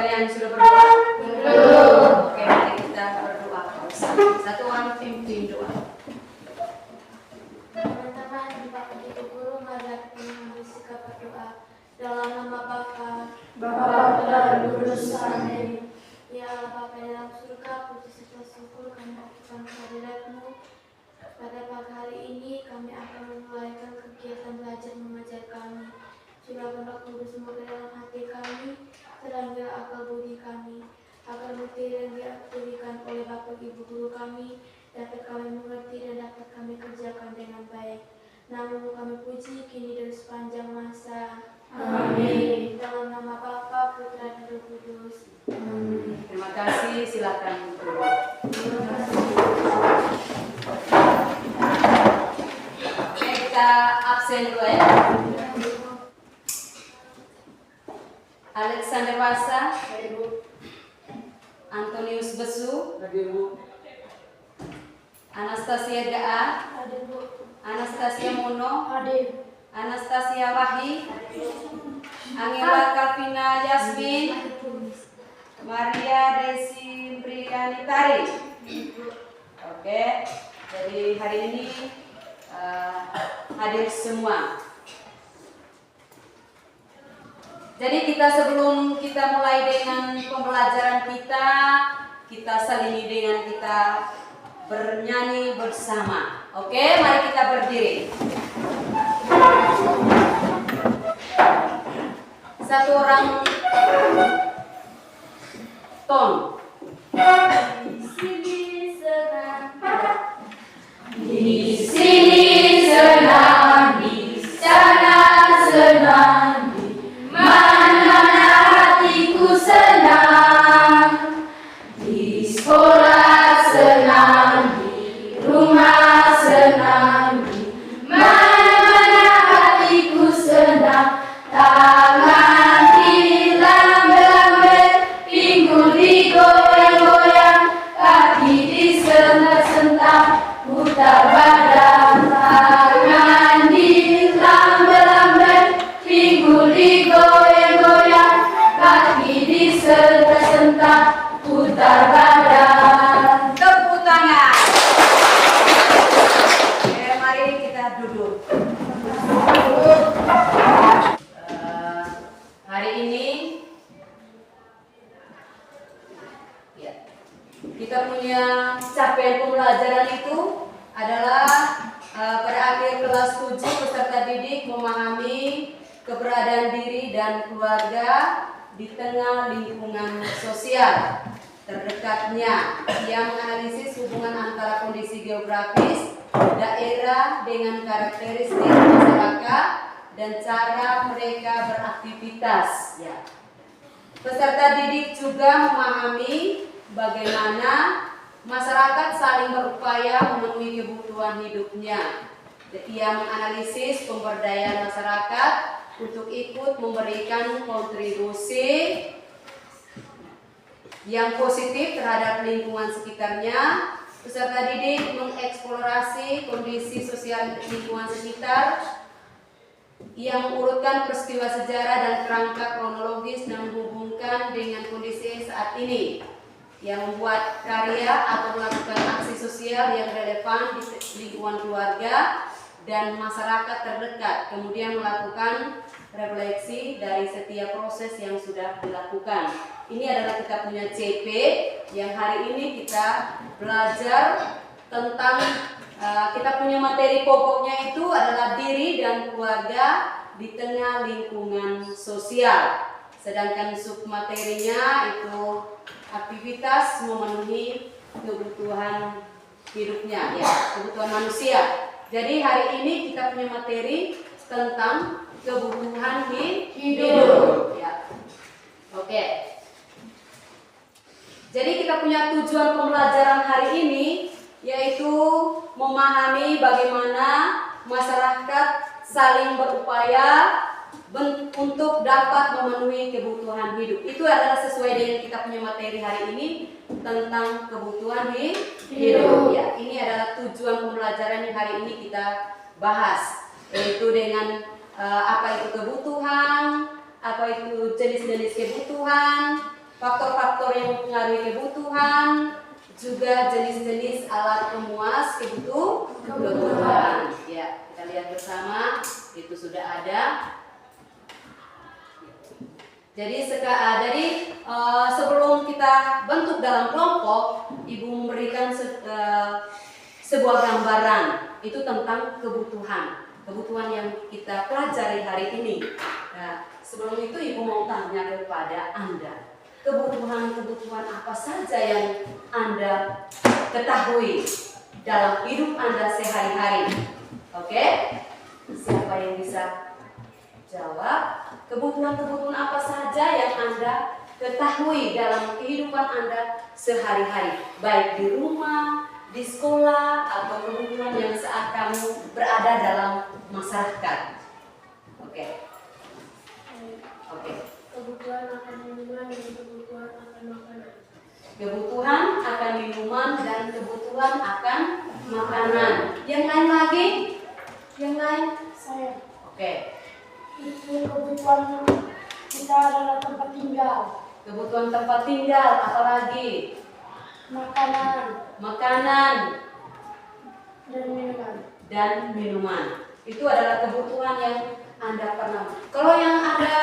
kalian sudah berdoa? Belum. Oke, mari kita berdoa. Satu orang pimpin doa. Teman-teman, Bapak Ibu Guru, mari kita mengambil sikap berdoa. Dalam nama Bapa, Bapa dan Kudus. Amin. Ya Allah Bapa dalam surga, puji serta syukur kami aturkan kehadirat-Mu. Pada pagi hari ini kami akan memulaikan kegiatan belajar mengajar kami. Sudah Roh Kudus semoga dalam hati kami, terangga akal budi kami, agar materi yang diberikan oleh Bapak Ibu Guru kami dapat kami mengerti dan dapat kami kerjakan dengan baik. Namamu kami puji kini dan sepanjang masa. Amin. Dalam nama Bapa, Putra, dan Roh Kudus. Amin. Terima kasih, silakan duduk. Oke, kita absen dulu ya. Alexander Wasa, Antonius Besu, Anastasia Gaa, Anastasia Mono, Anastasia Wahyi, Angela Kalvina Yasmin, Maria Desi Briani Tari. Oke, jadi hari ini hadir semua. Jadi sebelum kita mulai dengan pembelajaran kita salingi dengan kita bernyanyi bersama. Oke, mari kita berdiri. Satu orang ton. Di sini senang, di sana senang, di mana-mana hatiku senang. Di sekolah senang, di rumah senang, di mana-mana hatiku senang. Tangan dilambe-lambe, pinggul digoyang-goyang, kaki disentak-sentak, putar badan. Tangan dilambe-lambe, pinggul digoyang-goyang, kaki disentak-sentak, putar badan. Tepuk tangan. Oke, mari kita duduk. Hari ini ya, kita punya capaian pembelajaran itu adalah pada akhir kelas 7 peserta didik memahami keberadaan diri dan keluarga di tengah lingkungan sosial terdekatnya yang menganalisis hubungan antara kondisi geografis daerah dengan karakteristik masyarakat dan cara mereka beraktivitas. Ya. Peserta didik juga memahami bagaimana masyarakat saling berupaya memenuhi kebutuhan hidupnya. Ia menganalisis pemberdayaan masyarakat untuk ikut memberikan kontribusi yang positif terhadap lingkungan sekitarnya. Peserta didik mengeksplorasi kondisi sosial lingkungan sekitar yang mengurutkan peristiwa sejarah dan kerangka kronologis dan menghubungkan dengan kondisi saat ini, yang membuat karya atau melakukan aksi sosial yang relevan di lingkungan keluarga dan masyarakat terdekat, kemudian melakukan refleksi dari setiap proses yang sudah dilakukan. Ini adalah kita punya CP yang hari ini kita belajar tentang kita punya materi pokoknya itu adalah diri dan keluarga di tengah lingkungan sosial. Sedangkan submaterinya itu aktivitas memenuhi kebutuhan hidupnya, ya, kebutuhan manusia. Jadi hari ini kita punya materi tentang kebutuhan hidup. Ya. Oke. Jadi kita punya tujuan pembelajaran hari ini yaitu memahami bagaimana masyarakat saling berupaya untuk dapat memenuhi kebutuhan hidup. Itu adalah sesuai dengan kita punya materi hari ini tentang kebutuhan hidup. Ya, ini adalah tujuan pembelajaran yang hari ini kita bahas, yaitu dengan apa itu kebutuhan, apa itu jenis-jenis kebutuhan, faktor-faktor yang mempengaruhi kebutuhan, juga jenis-jenis alat pemuas kebutuhan. Ya, kita lihat bersama, itu sudah ada. Jadi sebelum kita bentuk dalam kelompok, Ibu memberikan sebuah gambaran itu tentang kebutuhan yang kita pelajari hari ini. Nah, sebelum itu Ibu mau tanya kepada Anda, kebutuhan apa saja yang Anda ketahui dalam hidup Anda sehari-hari? Oke? Siapa yang bisa jawab? Kebutuhan apa saja yang Anda ketahui dalam kehidupan Anda sehari-hari, baik di rumah, di sekolah, atau kebutuhan yang saat kamu berada dalam masyarakat. Oke. Kebutuhan akan minuman dan kebutuhan akan makanan. Kebutuhan akan minuman dan kebutuhan akan makanan. Yang lain lagi? Yang lain? Saya. Oke. Itu kebutuhan kita adalah tempat tinggal. Kebutuhan tempat tinggal, apalagi? Makanan dan minuman. Itu adalah kebutuhan yang Anda pernah. Kalau yang Anda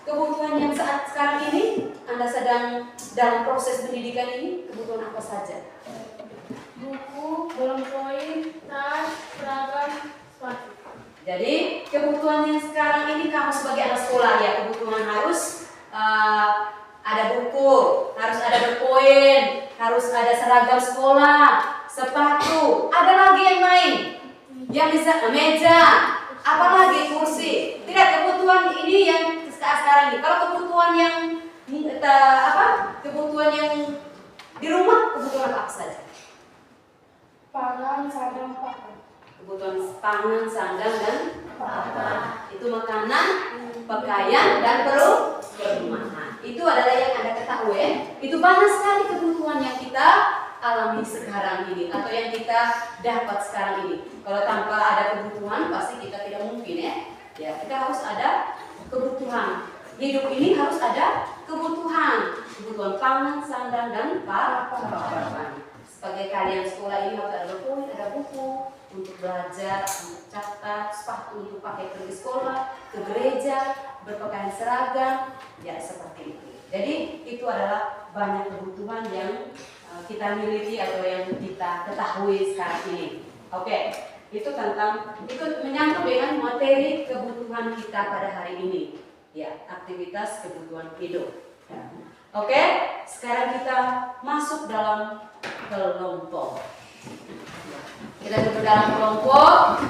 kebutuhan yang saat sekarang ini Anda sedang dalam proses pendidikan ini, kebutuhan apa saja? Buku, bola koin, tas, seragam, sepatu. Jadi kebutuhan yang sekarang ini kamu sebagai anak sekolah ya, kebutuhan harus ada buku, harus ada berkoin, harus ada seragam sekolah, sepatu, ada lagi yang lain, yang bisa meja, apalagi kursi. Tidak, kebutuhan ini yang sekarang ini. Kalau kebutuhan yang kebutuhan yang di rumah, kebutuhan apa saja? Pangan, sandang, papan. Kebutuhan pangan, sandang, dan papan. Itu makanan, pakaian, dan perumahan. Itu adalah yang Anda ketahui. Itu banyak sekali kebutuhan yang kita alami sekarang ini, atau yang kita dapat sekarang ini. Kalau tanpa ada kebutuhan, pasti kita tidak mungkin ya. Ya, kita harus ada kebutuhan. Hidup ini harus ada kebutuhan. Kebutuhan pangan, sandang, dan papan. Sebagai kalian sekolah ini harus ada buku, untuk belajar, untuk catat, sepatu untuk pakai pergi sekolah, ke gereja, berpakaian seragam, ya seperti itu. Jadi itu adalah banyak kebutuhan yang kita miliki atau yang kita ketahui sekarang ini. Oke, itu menyangkut dengan materi kebutuhan kita pada hari ini, ya, aktivitas kebutuhan hidup. Oke, sekarang kita masuk dalam kelompok. Kita duduk dalam kelompok.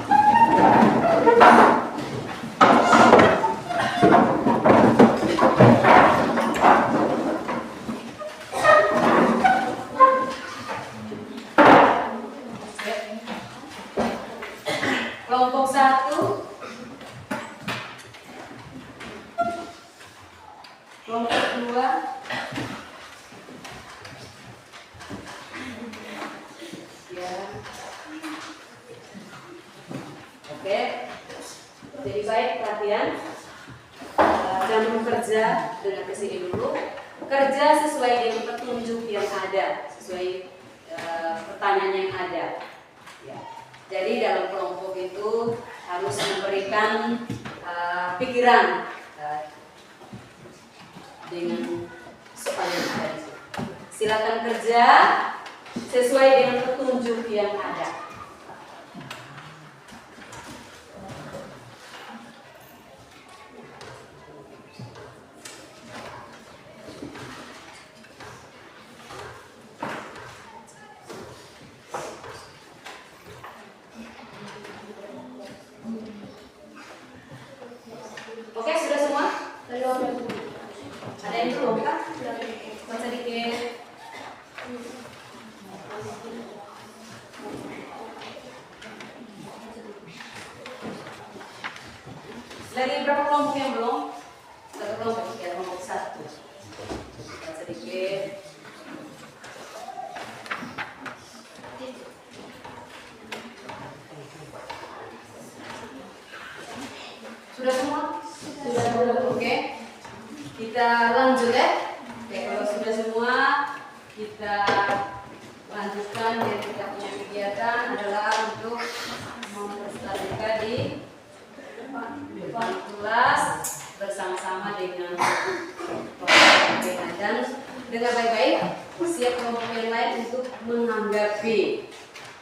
Kelompok 1, kelompok 2, ya. Oke, jadi baik perhatian. Jangan bekerja dengan kesini dulu. Kerja sesuai dengan petunjuk yang ada, sesuai pertanyaan yang ada. Ya. Jadi dalam kelompok itu harus memberikan pikiran dengan soal yang ada di situ. Silakan kerja sesuai dengan petunjuk yang ada. Oke, sudah semua? Ada yang belum kah? Baca dikit. kita lanjut ya. Oke, kalau sudah semua, kita lanjutkan. Yang kita punya kegiatan adalah untuk mempresentasikan di depan kelas bersama-sama dengan kelompok dan dengar baik-baik, siap kelompok yang lain untuk menanggapi.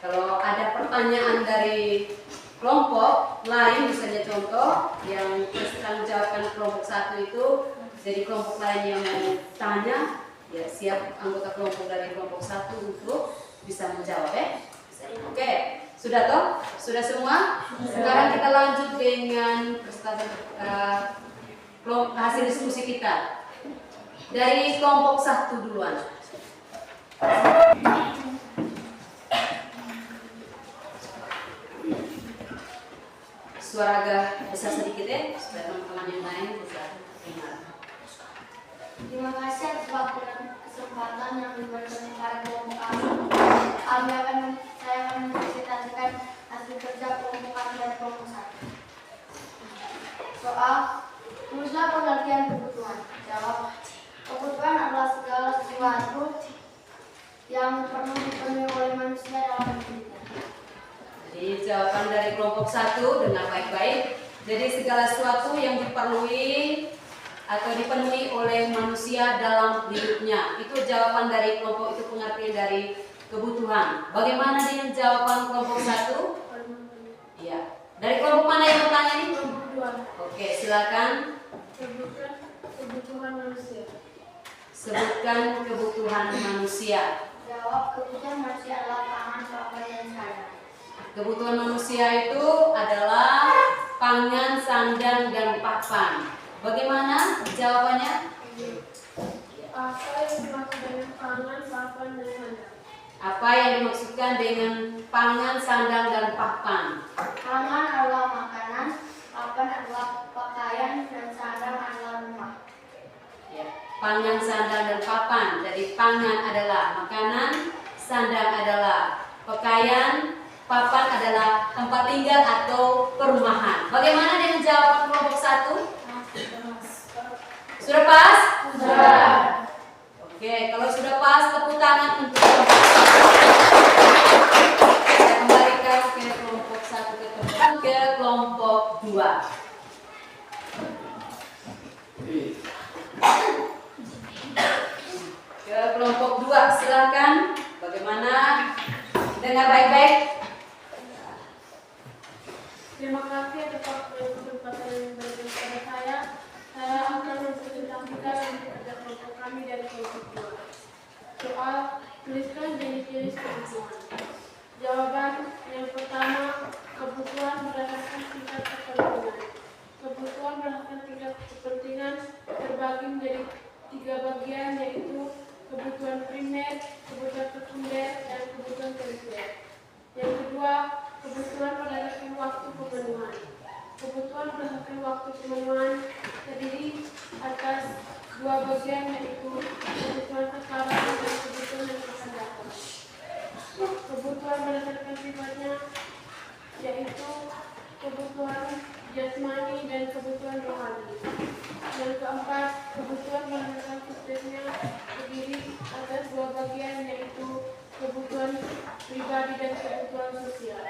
Kalau ada pertanyaan dari kelompok lain, misalnya contoh yang tanggung jawabkan kelompok satu itu, jadi kelompok lain yang mau tanya, ya siap anggota kelompok dari kelompok satu untuk bisa menjawab ya. Oke, sudah toh? Sudah semua? Sekarang kita lanjut dengan presentasi hasil diskusi kita dari kelompok satu duluan. Suara agak besar sedikit ya, supaya teman-teman yang lain bisa dengar. Terima kasih atas waktu dan kesempatan yang diberikan kepada kelompok kami. Saya akan mempresentasikan hasil kerja kelompok kami dari kelompok 1. Soal tulislah pengertian kebutuhan. Jawab. Kebutuhan adalah segala sesuatu yang perlu dipenuhi oleh manusia dalam hidupnya. Jadi jawaban dari kelompok 1 dengar baik-baik. Jadi segala sesuatu yang diperlukan atau dipenuhi oleh manusia dalam hidupnya. Itu jawaban dari kelompok itu, pengertian dari kebutuhan. Bagaimana dengan jawaban kelompok 1? Iya. Dari kelompok mana yang bertanya ini? Oke, silakan. Kebutuhan manusia. Sebutkan kebutuhan manusia. Jawab. Kebutuhan manusia adalah pangan, pakaian, dan sandang. Kebutuhan manusia itu adalah pangan, sandang, dan papan. Bagaimana jawabannya? Apa yang dimaksud dengan pangan, papan, dan sandang? Apa yang dimaksudkan dengan pangan, sandang, dan papan? Pangan adalah makanan, papan adalah pakaian, dan sandang adalah rumah. Ya. Pangan, sandang, dan papan. Jadi pangan adalah makanan, sandang adalah pakaian, papan adalah tempat tinggal atau perumahan. Bagaimana dengan jawaban kelompok 1? Sudah pas? Sudah. Oke, kalau sudah pas, tepuk tangan untuk kelompok 1. Saya kembalikan ke kelompok 1 ke kelompok 2. Ke kelompok 2, silakan. Bagaimana? Dengar baik-baik. Terima kasih atas waktu dan kesempatan yang diberikan kepada saya. Saya akan mempresentasikan hasil kerja kelompok kami dari kelompok 2. Soal tuliskan jenis-jenis kebutuhan. Jawaban yang pertama, kebutuhan berdasarkan tingkat kepentingan. Kebutuhan berdasarkan tingkat kepentingan terbagi menjadi 3 bagian, yaitu kebutuhan primer, kebutuhan sekunder, dan kebutuhan tersier. Yang kedua, kebutuhan berdasarkan waktu pemenuhan. Kebutuhan berdasarkan waktu pemenuhan terdiri atas 2 bagian, yaitu kebutuhan sekarang dan kebutuhan yang akan datang. Kebutuhan berdasarkan sifatnya yaitu kebutuhan jasmani dan kebutuhan rohani. Yang keempat, kebutuhan berdasarkan sistemnya terdiri atas 2 bagian, yaitu kebutuhan pribadi dan kebutuhan sosial.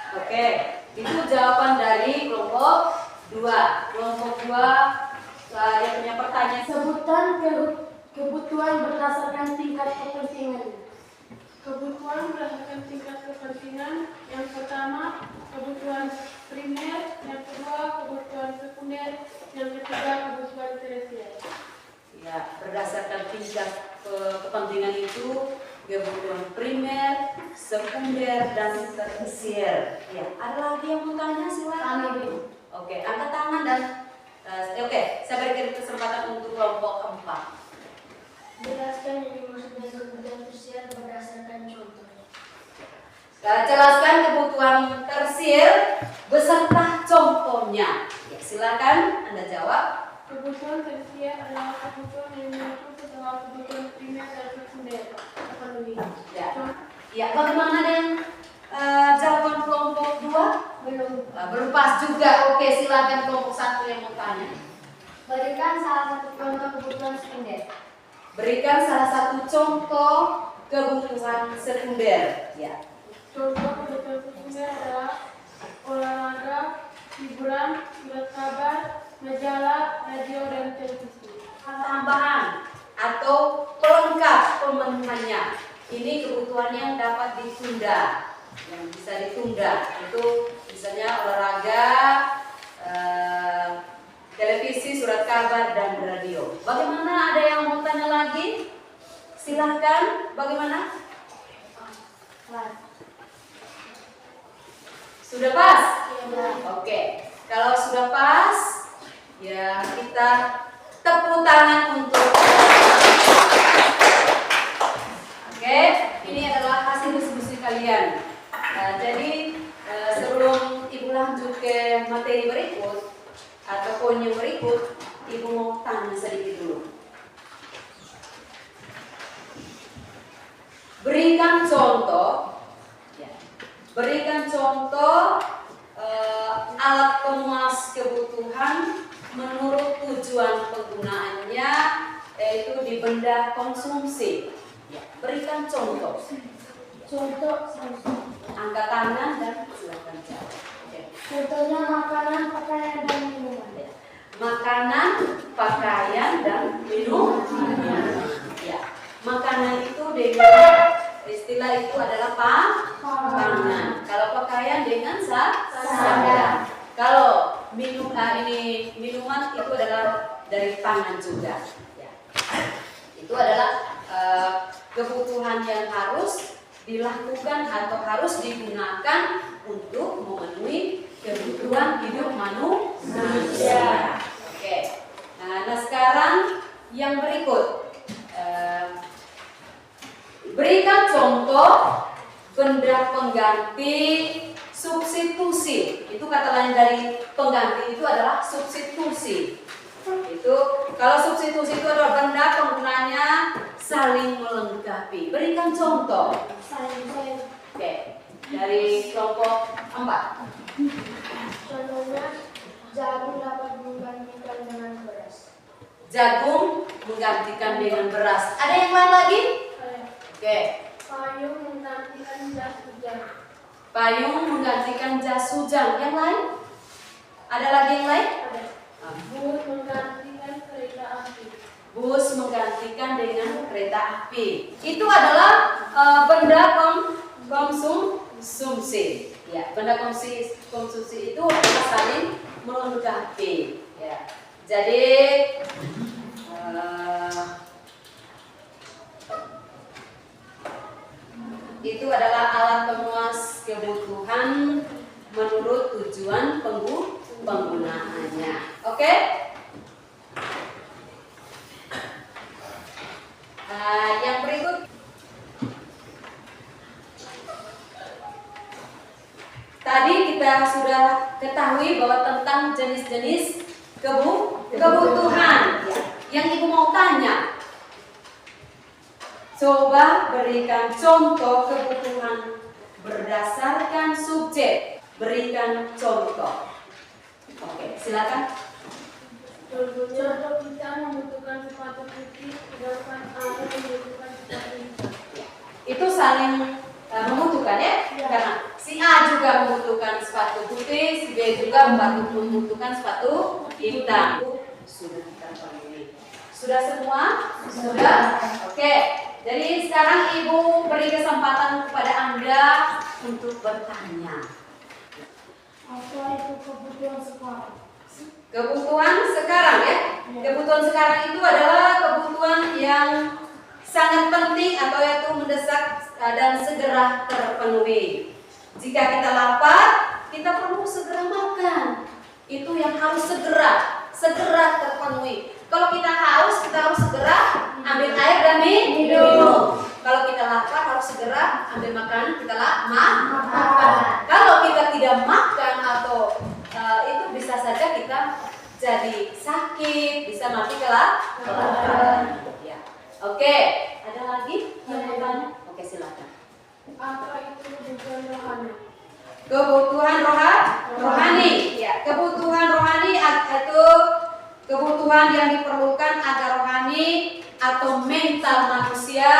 Oke, itu jawaban dari kelompok 2. Kelompok 2 dia punya pertanyaan. Sebutkan kebutuhan berdasarkan tingkat kepentingan. Kebutuhan berdasarkan tingkat kepentingan. Yang pertama, kebutuhan primer. Yang kedua, kebutuhan sekunder. Yang ketiga, kebutuhan tersier. Ya, berdasarkan tingkat kepentingan itu kebutuhan primer, sekunder, dan tersier. Ya, ada lagi yang mau tanya, silakan. Oke, angkat tangan dan oke, saya berikan kesempatan untuk kelompok 4. Jelaskan yang dimaksud dengan kebutuhan tersier berdasarkan contoh. Jelaskan kebutuhan tersier beserta contohnya. Ya, silakan Anda jawab. Kebutuhan tersier adalah kebutuhan yang muncul setelah kebutuhan primer dan sekunder terpenuhi. Ya, bagaimana dengan jawaban kelompok 2? Belum. Belum pas juga. Oke, silakan kelompok 1 yang mau tanya. Berikan salah satu contoh kebutuhan sekunder. Berikan salah satu contoh kebutuhan sekunder. Ya. Contoh kebutuhan sekunder adalah olahraga, hiburan, surat kabar, majalah, radio, dan televisi. Tambahan atau pelengkap pemenuhannya. Ini kebutuhan yang dapat ditunda, yang bisa ditunda. Itu misalnya olahraga, televisi, surat kabar, dan radio. Bagaimana, ada yang mau tanya lagi? Silahkan, bagaimana? Sudah pas? Oke, kalau sudah pas, ya kita tepuk tangan untuk. Oke, ini adalah hasil diskusi kalian. Jadi sebelum Ibu lanjut ke materi berikut atau poin yang berikut, Ibu mau tanya sedikit dulu. Berikan contoh, ya. Berikan contoh alat pemuas kebutuhan menurut tujuan penggunaannya, yaitu di benda konsumsi. Ya. Berikan contoh. Contoh Angkat tangan dan silakan jawab. Oke. contohnya makanan, pakaian, dan minuman. Makanan, pakaian, dan minuman. Ya. Makanan itu dengan istilah itu adalah pangan. Kalau pakaian dengan sadar. Kalau minuman itu adalah dari pangan juga. Ya. Itu adalah kebutuhan yang harus dilakukan atau harus digunakan untuk memenuhi kebutuhan hidup manusia. Oke. Nah, sekarang yang berikut, berikan contoh benda pengganti substitusi. Itu kata lain dari pengganti itu adalah substitusi. Itu kalau substitusi itu adalah benda penggunanya saling melengkapi. Berikan contoh. Oke, dari kelompok 4. Contohnya, jagung dapat menggantikan dengan beras. Jagung menggantikan dengan beras. Ada yang lain lagi? Oke. Payung menggantikan jas hujan. Payung menggantikan jas hujan. Yang lain? Ada lagi yang lain? Ada. Bus menggantikan kereta api. Bus menggantikan dengan kereta api. Itu adalah benda konsumsi. Ya, benda konsumsi itu adalah saling melengkapi. Ya. Jadi itu adalah alat pemuas kebutuhan menurut tujuan penggunaannya. Oke? Yang berikut, tadi kita sudah ketahui bahwa tentang jenis-jenis kebutuhan. Yang Ibu mau tanya, coba berikan contoh kebutuhan berdasarkan subjek. Berikan contoh. Oke, silakan. Contoh, kita membutuhkan sepatu putih, sedangkan A membutuhkan sepatu hitam. Itu saling membutuhkan ya? Karena si A juga membutuhkan sepatu putih, si B juga membutuhkan sepatu hitam. Sudah kita penuhi. Sudah semua? Sudah? Oke. Jadi sekarang Ibu beri kesempatan kepada Anda untuk bertanya. Apa itu kebutuhan sekarang? Kebutuhan sekarang ya? Kebutuhan sekarang itu adalah kebutuhan yang sangat penting atau yaitu mendesak dan segera terpenuhi. Jika kita lapar, kita perlu segera makan. Itu yang harus segera terpenuhi. Kalau kita haus, kita harus segera ambil air dan minum. Kalau kita lapar, harus segera ambil makanan, kita makan. Kalau kita tidak makan atau itu bisa saja kita jadi sakit, bisa mati kelaparan. Ya. Oke, ada lagi yang mau tanya? Oke, silakan. Apa itu kebutuhan rohani? Kebutuhan rohani. Ya, kebutuhan rohani itu kebutuhan yang diperlukan agar rohani atau mental manusia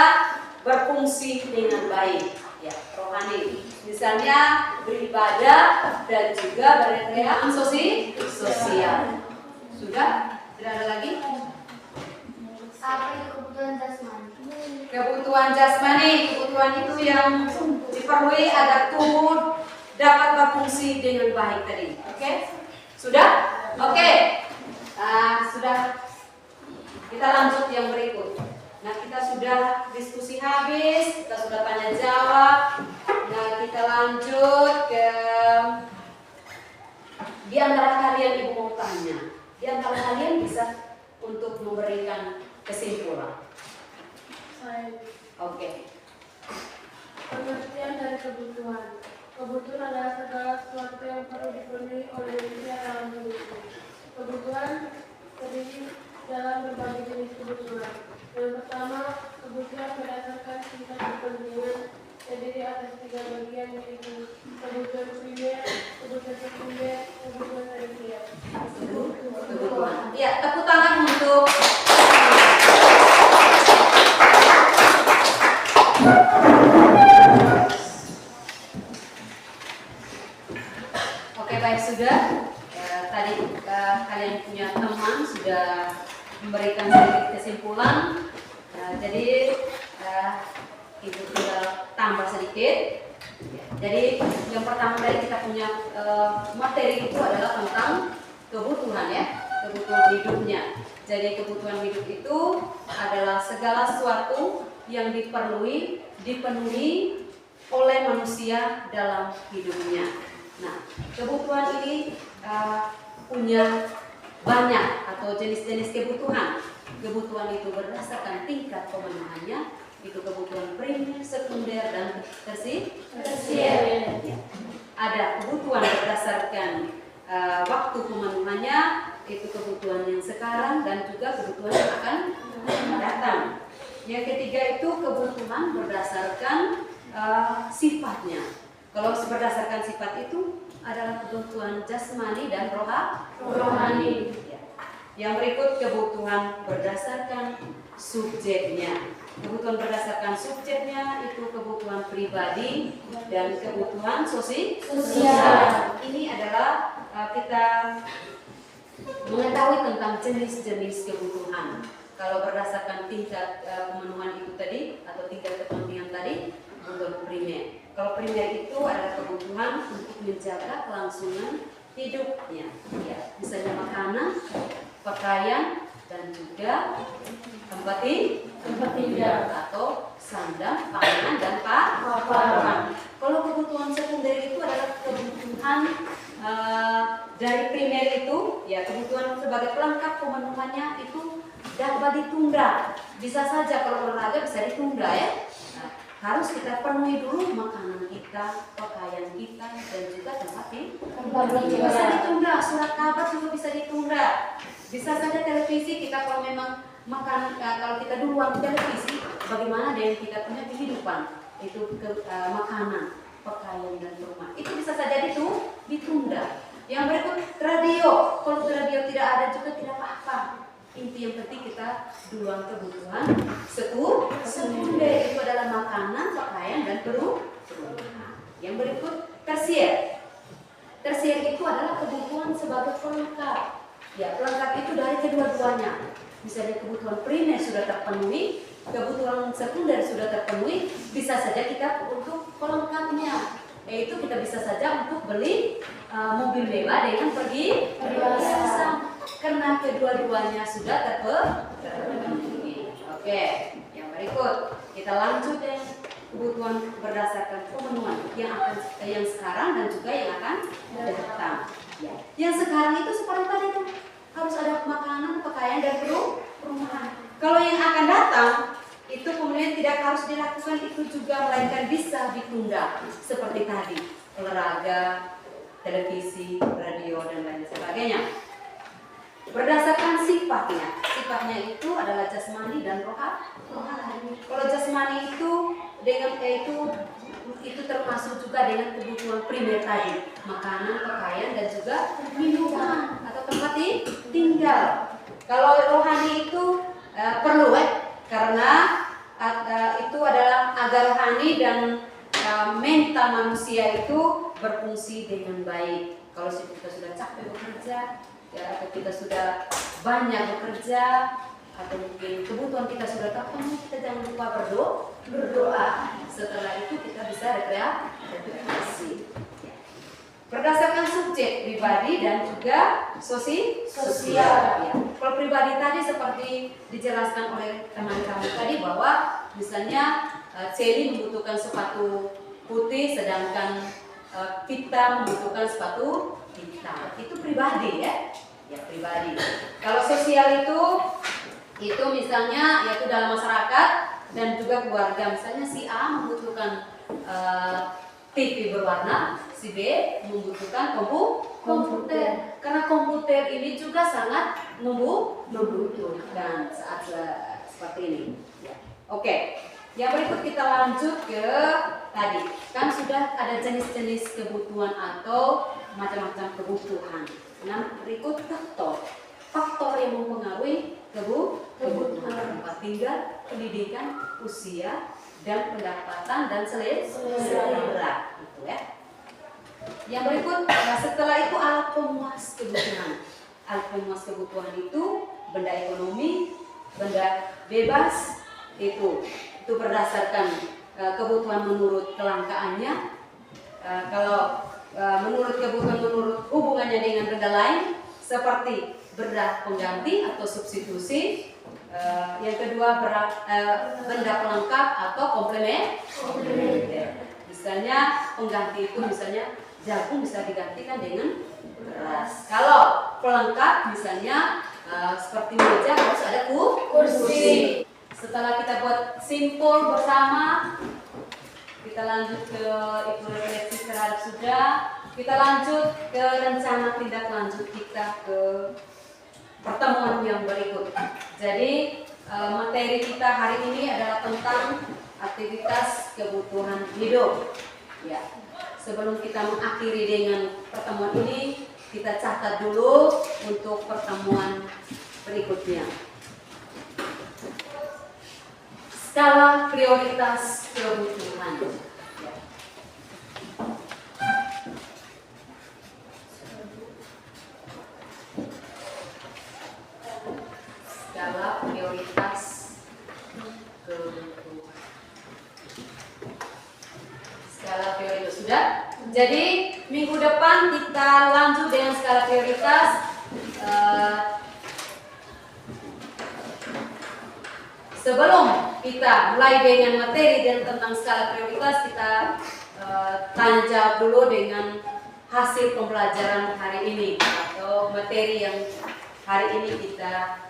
berfungsi dengan baik. Ya, rohani. Misalnya beribadah dan juga berekreasi sosial. Sudah? Tidak ada lagi? Apa itu kebutuhan jasmani? Kebutuhan jasmani, kebutuhan itu yang diperlukan agar tubuh dapat berfungsi dengan baik tadi. Oke? Sudah? Oke. Sudah. Kita lanjut yang berikut. Nah, kita sudah diskusi habis, kita sudah tanya jawab. Nah, kita lanjut ke di antara kalian ibu mau tanya. Di antara kalian bisa untuk memberikan kesimpulan. Oke. Pengertian dari kebutuhan. Kebutuhan adalah segala sesuatu yang perlu dipenuhi oleh manusia dalam hidupnya. Kebutuhan terdiri dalam berbagai jenis kebutuhan. Yang pertama, kebutuhan berdasarkan tingkat kepentingan terdiri atas 3 bagian, yaitu kebutuhan primer, kebutuhan sekunder, kebutuhan tersier. Kebutuhan. Ya, tepuk tangan untuk Oke, baik, sudah. Tadi kalian punya teman sudah memberikan sedikit kesimpulan. Jadi ibu tinggal tambah sedikit. Jadi yang pertama tadi kita punya materi itu adalah tentang kebutuhan, ya, kebutuhan hidupnya. Jadi kebutuhan hidup itu adalah segala sesuatu yang dipenuhi oleh manusia dalam hidupnya. Nah, kebutuhan ini punya banyak atau jenis-jenis kebutuhan. Kebutuhan itu berdasarkan tingkat pemenuhannya, itu kebutuhan primer, sekunder, dan tersier. Ya. Ada kebutuhan berdasarkan waktu pemenuhannya, itu kebutuhan yang sekarang dan juga kebutuhan yang akan datang. Yang ketiga itu kebutuhan berdasarkan sifatnya. Kalau berdasarkan sifat itu adalah kebutuhan jasmani dan rohani. Ya. Yang berikut kebutuhan berdasarkan subjeknya. Kebutuhan berdasarkan subjeknya itu kebutuhan pribadi dan kebutuhan sosial. Ini adalah kita mengetahui tentang jenis-jenis kebutuhan. Kalau berdasarkan tingkat pemenuhan itu tadi atau tingkat kepentingan tadi, kebutuhan primer. Kalau primer itu adalah kebutuhan untuk menjaga kelangsungan hidupnya, ya, misalnya makanan, pakaian, dan juga tempat tinggal atau sandang, pangan, dan papan. Kalau kebutuhan sekunder itu adalah kebutuhan dari primer itu, ya, kebutuhan sebagai pelengkap pemenuhannya itu dapat ditunda. Bisa saja kalau olahraga bisa ditunda, ya. Nah, harus kita penuhi dulu makanan kita, pakaian kita, dan juga tempat tinggal. Bisa ditunda, surat kabar juga bisa ditunda. Bisa saja televisi kita kalau memang makan, kalau kita duluan televisi, bagaimana dengan kita punya kehidupan itu makanan, pakaian, dan rumah itu bisa saja ditunda. Yang berikut radio, kalau radio tidak ada juga tidak apa-apa. Inti yang penting kita duluan kebutuhan sekunder itu adalah makanan, pakaian, dan rumah. Yang berikut tersier. Tersier itu adalah kebutuhan sebagai pelengkap. Ya, pelengkap itu dari kedua-duanya. Misalnya kebutuhan primer sudah terpenuhi, kebutuhan sekunder sudah terpenuhi, bisa saja kita untuk pelengkapnya. Yaitu kita bisa saja untuk beli mobil mewah dengan pergi bersama, karena kedua-duanya sudah terpenuhi. Oke, yang berikut kita lanjut yang kebutuhan berdasarkan pemenuhan yang sekarang dan juga yang akan datang. Ya. Yang sekarang itu seperti tadi itu harus ada makanan, pakaian, dan perumahan. Kalau yang akan datang itu kemudian tidak harus dilakukan itu juga, melainkan bisa ditunda seperti tadi olahraga, televisi, radio, dan lain sebagainya. Berdasarkan sifatnya itu adalah jasmani dan rohani. Kalau jasmani itu dengan itu termasuk juga dengan kebutuhan primer tadi, makanan, pakaian, dan juga minuman atau tempat tinggal. Kalau rohani itu perlu karena itu adalah agar rohani dan mental manusia itu berfungsi dengan baik. Kalau kita sudah capek bekerja, ya, atau kita sudah banyak bekerja, atau mungkin kebutuhan kita sudah terpenuhi, kita jangan lupa berdoa. Setelah itu kita bisa rekreasi. Berdasarkan subjek pribadi dan juga sosial. Ya. Kalau pribadi tadi seperti dijelaskan oleh teman kami tadi bahwa misalnya Celi membutuhkan sepatu putih, sedangkan kita membutuhkan sepatu hitam. Itu pribadi ya, pribadi. Kalau sosial itu misalnya yaitu dalam masyarakat dan juga keluarga. Misalnya si A membutuhkan TV berwarna, si B membutuhkan komputer. Karena komputer ini juga sangat membutuhkan saat seperti ini. Ya. Oke, yang berikut kita lanjut ke tadi. Kan sudah ada jenis-jenis kebutuhan atau macam-macam kebutuhan. Nah, berikut faktor yang mempengaruhi kebutuhan tempat tinggal, pendidikan, usia, dan pendapatan dan selera. Itu ya. Yang berikut, setelah itu alat pemuas kebutuhan. Alat pemuas kebutuhan itu benda ekonomi, benda bebas, itu berdasarkan kebutuhan menurut kelangkaannya. Kalau menurut kebutuhan menurut hubungannya dengan benda lain, seperti benda pengganti atau substitusi. Yang kedua benda pelengkap atau komplementer. Misalnya pengganti itu misalnya jagung bisa digantikan dengan beras. Kalau pelengkap misalnya seperti meja harus ada kursi. Setelah kita buat simpul bersama, kita lanjut ke itu refleksi terhadap sudah. Kita lanjut ke rencana tindak lanjut kita ke pertemuan yang berikut. Jadi materi kita hari ini adalah tentang aktivitas kebutuhan hidup. Ya. Sebelum kita mengakhiri dengan pertemuan ini, kita catat dulu untuk pertemuan berikutnya. Skala prioritas kebutuhan. Skala prioritas kebutuhan. Skala prioritas sudah. Jadi minggu depan kita lanjut dengan skala prioritas. Sebelum kita mulai dengan materi dan tentang skala prioritas, kita tanya jawab dulu dengan hasil pembelajaran hari ini atau materi yang hari ini kita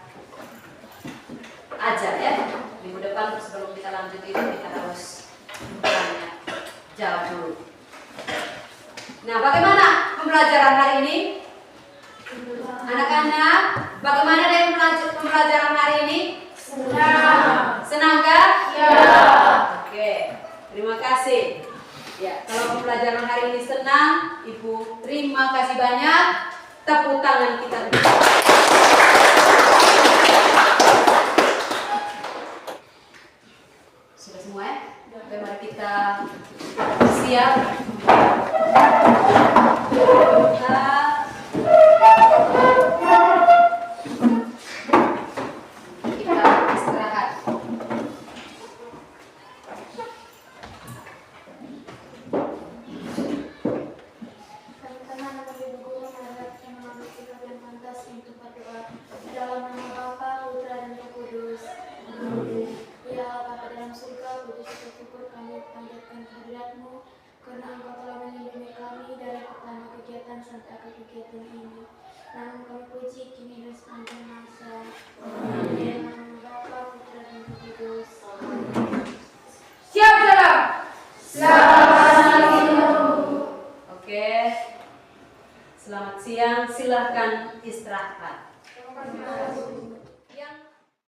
ajar ya. Minggu depan sebelum kita lanjut itu kita harus tanya jawab dulu. Nah, bagaimana pembelajaran hari ini? Anak-anak, bagaimana dengan pembelajaran